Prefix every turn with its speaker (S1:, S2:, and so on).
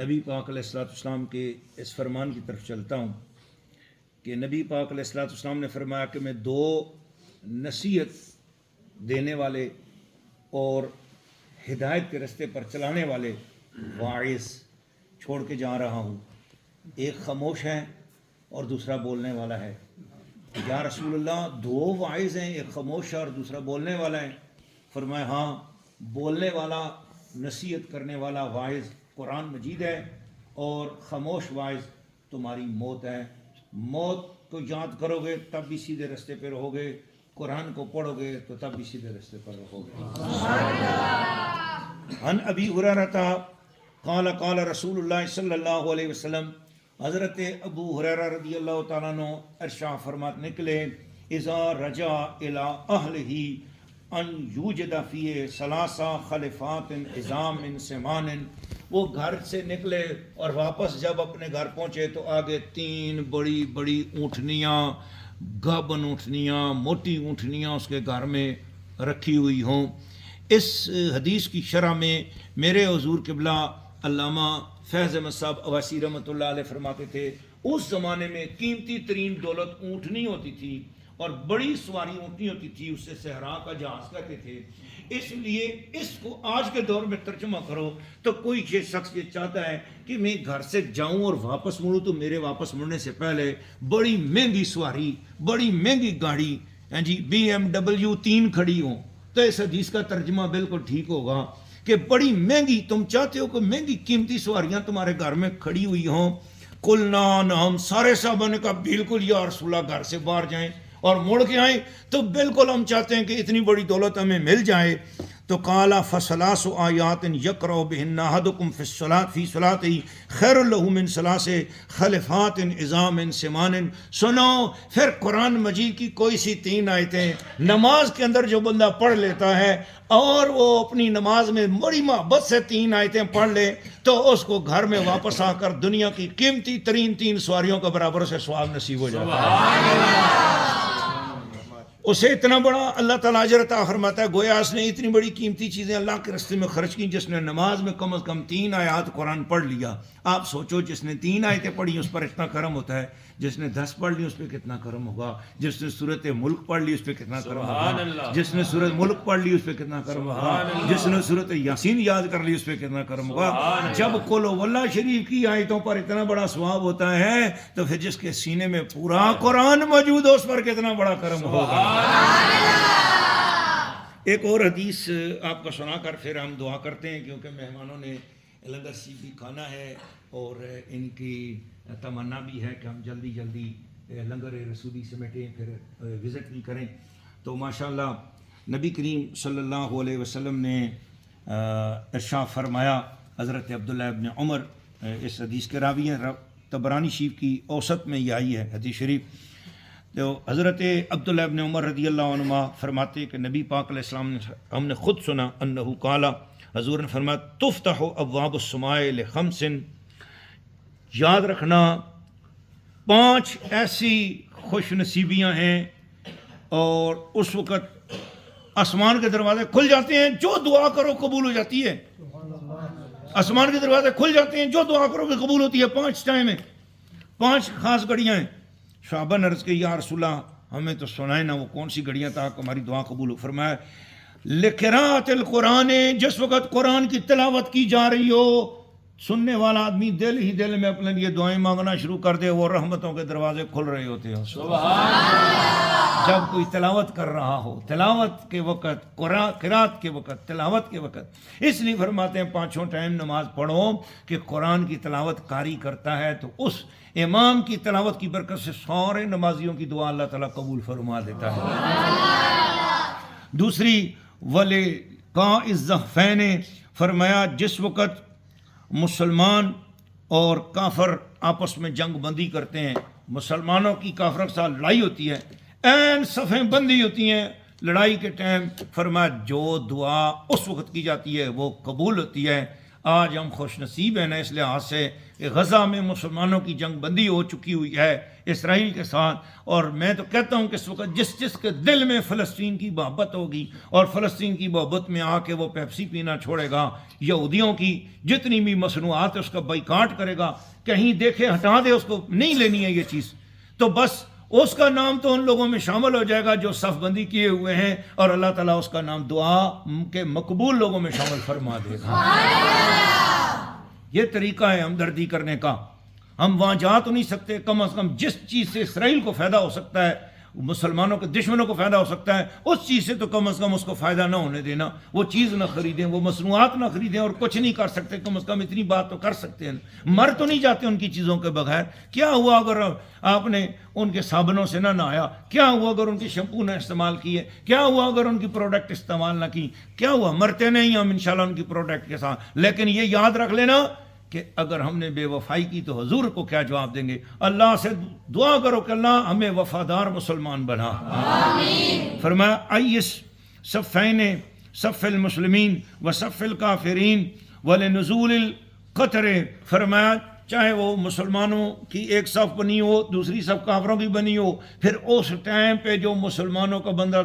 S1: نبی پاک علیہ الصلوۃ والسلام کے اس فرمان کی طرف چلتا ہوں کہ نبی پاک علیہ الصلوۃ والسلام نے فرمایا کہ میں دو نصیحت دینے والے اور ہدایت کے رستے پر چلانے والے واعظ چھوڑ کے جا رہا ہوں، ایک خاموش ہے اور دوسرا بولنے والا ہے۔ یا رسول اللہ، دو واعظ ہیں، ایک خاموش ہے اور دوسرا بولنے والا ہے؟ فرمایا ہاں، بولنے والا نصیحت کرنے والا واعظ قرآن مجید ہے، اور خاموش واعظ تمہاری موت ہے۔ موت کو یاد کرو گے تب بھی سیدھے رستے پہ رہو گے، قرآن کو پڑھو گے تو تب بھی سیدھے رستے پر رہو گے۔ عن ابی ہریرہ قال قال رسول اللہ صلی اللہ علیہ وسلم، حضرت ابو ہریرہ رضی اللہ تعالیٰ عنہ ارشاد فرماتے نکلے، اذا رجع الی اہلہ ان یوجد فیہ ثلاثہ خلفات عظام من سمان، وہ گھر سے نکلے اور واپس جب اپنے گھر پہنچے تو آگے تین بڑی بڑی اونٹنیاں، گابن اونٹنیاں، موٹی اونٹنیاں اس کے گھر میں رکھی ہوئی ہوں۔ اس حدیث کی شرح میں میرے حضور قبلہ علامہ فیض احمد صاحب اویسی رحمۃ اللہ علیہ فرماتے تھے، اس زمانے میں قیمتی ترین دولت اونٹنی ہوتی تھی اور بڑی سواری اونٹنی ہوتی تھی، اس سے صحرا کا جہاز کہتے تھے۔ اس لیے اس کو آج کے دور میں ترجمہ کرو تو کوئی یہ شخص یہ چاہتا ہے کہ میں گھر سے جاؤں اور واپس مڑوں تو میرے واپس مڑنے سے پہلے بڑی مہنگی سواری، بڑی مہنگی گاڑی جی BMW 3 کھڑی ہوں، تو اس حدیث کا ترجمہ بالکل ٹھیک ہوگا کہ بڑی مہنگی، تم چاہتے ہو کہ مہنگی قیمتی سواریاں تمہارے گھر میں کھڑی ہوئی ہوں؟ قلنا نعم، سارے صحابہ نے کہا بالکل یا رسول اللہ، گھر سے باہر جائیں اور مڑ کے آئیں تو بالکل ہم چاہتے ہیں کہ اتنی بڑی دولت ہمیں مل جائے۔ تو قال فثلاث آیات یقرأ بهن احدکم فی صلاته خیر له من ثلاث خلفات عظام من سمان، سنو پھر قرآن مجید کی کوئی سی 3 آیتیں نماز کے اندر جو بندہ پڑھ لیتا ہے اور وہ اپنی نماز میں بڑی محبت سے 3 آیتیں پڑھ لے تو اس کو گھر میں واپس آ کر دنیا کی قیمتی ترین 3 سواریوں کا برابر سے ثواب نصیب ہو جاتا ہے۔ اسے اتنا بڑا اللہ تعالیٰ اجر عطا فرماتا ہے، گویا اس نے اتنی بڑی قیمتی چیزیں اللہ کے راستے میں خرچ کی جس نے نماز میں کم از کم 3 آیات قرآن پڑھ لیا۔ آپ سوچو، جس نے 3 آیتیں پڑھی اس پر اتنا کرم ہوتا ہے، جس نے 10 پڑھ لی اس پہ کتنا کرم ہوگا، جس نے سورۃ ملک پڑھ لی اس پہ کتنا کرم ہوگا، جس نے سورۃ ملک پڑھ لی اس پہ کتنا کرم ہوگا، جس نے سورۃ یاسین یاد کر لی اس پہ کتنا کرم ہوگا۔ جب قل واللہ شریف کی آیتوں پر اتنا بڑا ثواب ہوتا ہے تو پھر جس کے سینے میں پورا قرآن موجود ہو اس پر کتنا بڑا کرم ہوگا۔ ایک اور حدیث آپ کو سنا کر پھر ہم دعا کرتے ہیں، کیونکہ مہمانوں نے لنگر سی بھی کھانا ہے اور ان کی تمنا بھی ہے کہ ہم جلدی جلدی لنگر رسولی سمیٹیں، پھر وزٹ بھی کریں۔ تو ماشاءاللہ نبی کریم صلی اللہ علیہ وسلم نے ارشاد فرمایا، حضرت عبداللہ ابن عمر اس حدیث کے راوی ہیں، طبرانی شریف کی اوسط میں یہ آئی ہے حدیث شریف۔ تو حضرت عبداللہ ابن عمر رضی اللہ عنہما فرماتے کہ نبی پاک علیہ السلام نے، ہم نے خود سنا، انہو قالا، حضور نے فرمایا تفتح ابواب السماء لخمس، یاد رکھنا 5 ایسی خوش نصیبیاں ہیں اور اس وقت آسمان کے دروازے کھل جاتے ہیں، جو دعا کرو قبول ہو جاتی ہے۔ آسمان کے دروازے کھل جاتے ہیں، جو دعا کرو کہ قبول ہوتی ہے۔ 5 ٹائم ہیں، 5 خاص گھڑیاں ہیں۔ صحابہ نے عرض کی یا رسول اللہ ہمیں تو سنائے نا وہ کون سی گھڑیاں تاکہ ہماری دعا قبول ہو۔ فرمایا لقراءۃ القرآن، جس وقت قرآن کی تلاوت کی جا رہی ہو، سننے والا آدمی دل ہی دل میں اپنے لیے دعائیں مانگنا شروع کر دے، وہ رحمتوں کے دروازے کھل رہے ہوتے ہیں۔ سبحان اللہ۔ جب کوئی تلاوت کر رہا ہو، تلاوت کے وقت، قرات کے وقت، تلاوت کے وقت، اس لیے فرماتے ہیں 5 ٹائم نماز پڑھو کہ قرآن کی تلاوت قاری کرتا ہے تو اس امام کی تلاوت کی برکت سے سارے نمازیوں کی دعا اللہ تعالیٰ قبول فرما دیتا ہے۔ دوسری ولقاء الزحفین، فرمایا جس وقت مسلمان اور کافر آپس میں جنگ بندی کرتے ہیں، مسلمانوں کی کافروں کے ساتھ لڑائی ہوتی ہے، این صفیں بندی ہوتی ہیں لڑائی کے ٹائم، فرمایا جو دعا اس وقت کی جاتی ہے وہ قبول ہوتی ہے۔ آج ہم خوش نصیب ہیں نا اس لحاظ سے کہ غزہ میں مسلمانوں کی جنگ بندی ہو چکی ہوئی ہے اسرائیل کے ساتھ، اور میں تو کہتا ہوں کہ اس وقت جس کے دل میں فلسطین کی محبت ہوگی اور فلسطین کی محبت میں آ کے وہ پیپسی پینا چھوڑے گا، یہودیوں کی جتنی بھی مصنوعات ہے اس کا بائیکاٹ کرے گا، کہیں دیکھے ہٹا دے، اس کو نہیں لینی ہے یہ چیز، تو بس اس کا نام تو ان لوگوں میں شامل ہو جائے گا جو صف بندی کیے ہوئے ہیں، اور اللہ تعالیٰ اس کا نام دعا کے مقبول لوگوں میں شامل فرما دے گا۔ یہ طریقہ ہے ہمدردی کرنے کا۔ ہم وہاں جا تو نہیں سکتے، کم از کم جس چیز سے اسرائیل کو فائدہ ہو سکتا ہے، مسلمانوں کے دشمنوں کو فائدہ ہو سکتا ہے، اس چیز سے تو کم از کم اس کو فائدہ نہ ہونے دینا، وہ چیز نہ خریدیں، وہ مصنوعات نہ خریدیں، اور کچھ نہیں کر سکتے کم از کم اتنی بات تو کر سکتے ہیں، مر تو نہیں جاتے ان کی چیزوں کے بغیر۔ کیا ہوا اگر آپ نے ان کے صابنوں سے نہ نہایا؟ کیا ہوا اگر ان کی شیمپو نہ استعمال کیے؟ کیا ہوا اگر ان کی پروڈکٹ استعمال نہ کی؟ کیا ہوا؟ مرتے نہیں ہم انشاءاللہ ان کی پروڈکٹ کے ساتھ، لیکن یہ یاد رکھ لینا کہ اگر ہم نے بے وفائی کی تو حضور کو کیا جواب دیں گے؟ اللہ سے دعا کرو کہ اللہ ہمیں وفادار مسلمان بنا۔ فرمایا ایس صفین صف المسلمین و صف الکافرین ولنزول القطر، فرمایا چاہے وہ مسلمانوں کی ایک صف بنی ہو، دوسری صف کافروں کی بنی ہو، پھر اس ٹائم پہ جو مسلمانوں کا بندہ